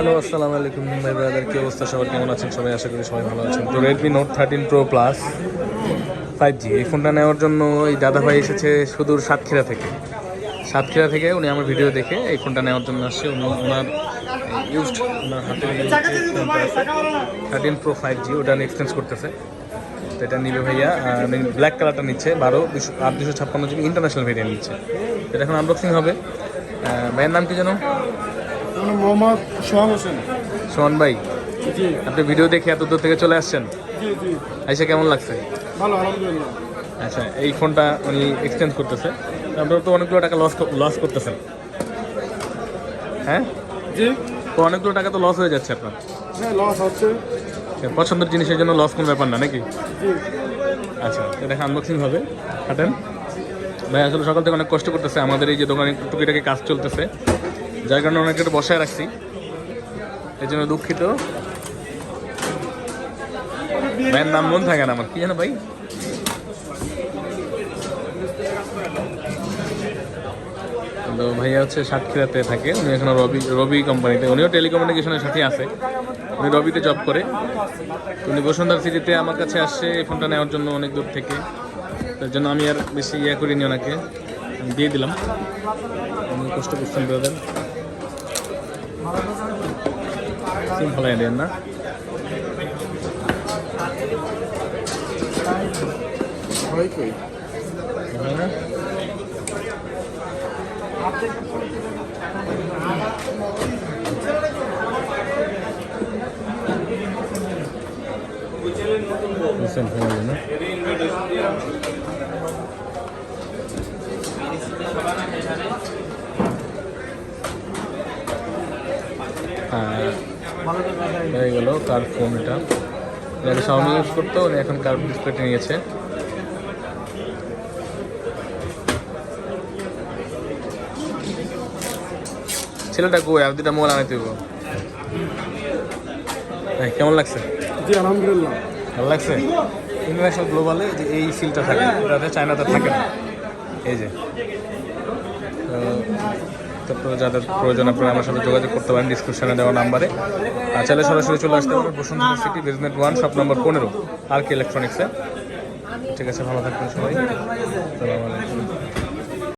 Hello আসসালামু আলাইকুম ভাই ব্রাদার, কি অবস্থা? সবার কেমন আছেন? সবাই আশা করি সবাই ভালো আছেন। তো Redmi note 13 pro plus 5G এই ফোনটা নেওয়ার জন্য এই দাদা ভাই এসেছে সুদূর সাতক্ষীরা থেকে উনি আমার ভিডিও দেখে এই ফোনটা নেওয়ার জন্য আসছে। উনি ওনার ইউজড ওনার হাতে 13 প্রো 5G ওটা এক্সচেঞ্জ করতেছে। তো এটা নিবে ভাইয়া, ব্ল্যাক কালারটা নিচ্ছে 12/256 GB ইন্টারন্যাশনাল ভেরিয়েন্ট নিচ্ছে। এটা এখন আনবক্সিং হবে। ভাইয়ের নাম কি যেন? মোহাম্মদ সোহান হোসেন। সোহান ভাই, জি আপনি ভিডিও দেখে এত দূর থেকে চলে আসছেন, জি জি আইসা কেমন লাগছে? ভালো, আলহামদুলিল্লাহ। আচ্ছা, এই ফোনটা উনি এক্সচেঞ্জ করতেছে, আপনারা তো অনেকগুলো টাকা লস করতেছেন। হ্যাঁ, জি তো অনেকগুলো টাকা তো লস হয়ে যাচ্ছে আপনার। হ্যাঁ, লস হচ্ছে। পছন্দের জিনিসের জন্য লস কোনো ব্যাপার না নাকি? জি আচ্ছা, এটা আনবক্সিং হবে। হাঁটেন ভাই, আসলে সকাল থেকে অনেক কষ্ট করতেছে, আমাদের এই যে দোকানে টুকিটাকি কাজ চলতেছে, যার কারণে অনেক একটু বসায় রাখছি, এই জন্য দুঃখিত। ভাইয়ের নাম মন থাকে না আমার, কি জানো ভাই? তো ভাইয়া হচ্ছে সাতক্ষীরাতে থাকে, উনি এখনো রবি কোম্পানিতে, উনিও টেলিকমিউনিকেশনের সাথে আছে, উনি রবিতে জব করে। তো উনি বসুন্ধরা সিটিতে আমার কাছে আসছে এই ফোনটা নেওয়ার জন্য অনেক দূর থেকে। তার জন্য আমি আর বেশি করিনি, ওনাকে আমি দিয়ে দিলাম। উনি কষ্ট করছেন ব্রাদার, ভালো দেন না? হয় না? বুঝছেন, ভালো লাগে না? হ্যাঁ, হয়ে গেল কার ফোন। এটা আগে সাউন্ড ইউজ করতো, উনি এখন কার ডিসপ্লেটা নিয়েছে। ছেলেটা কই? আর দুটা মোবাইল আনাইতে হইব। কেমন লাগছে? জি আলহামদুলিল্লাহ, ভালো লাগছে। ইন্টারন্যাশনাল গ্লোবালে যে এই সিলটা থাকে, যাতে চায়নাতে থাকে না। এই যে তারপর যাদের প্রয়োজন আপনারা আমার সাথে যোগাযোগ করতে পারেন ডিসক্রিপশনে দেওয়া নাম্বারে। আর চাইলে সরাসরি চলে আসতে পারেন Bashundhara city basement 1 shop number 15 আর কে ইলেকট্রনিক্সে। ঠিক আছে, ভালো থাকবেন সবাই। আসসালামু আলাইকুম।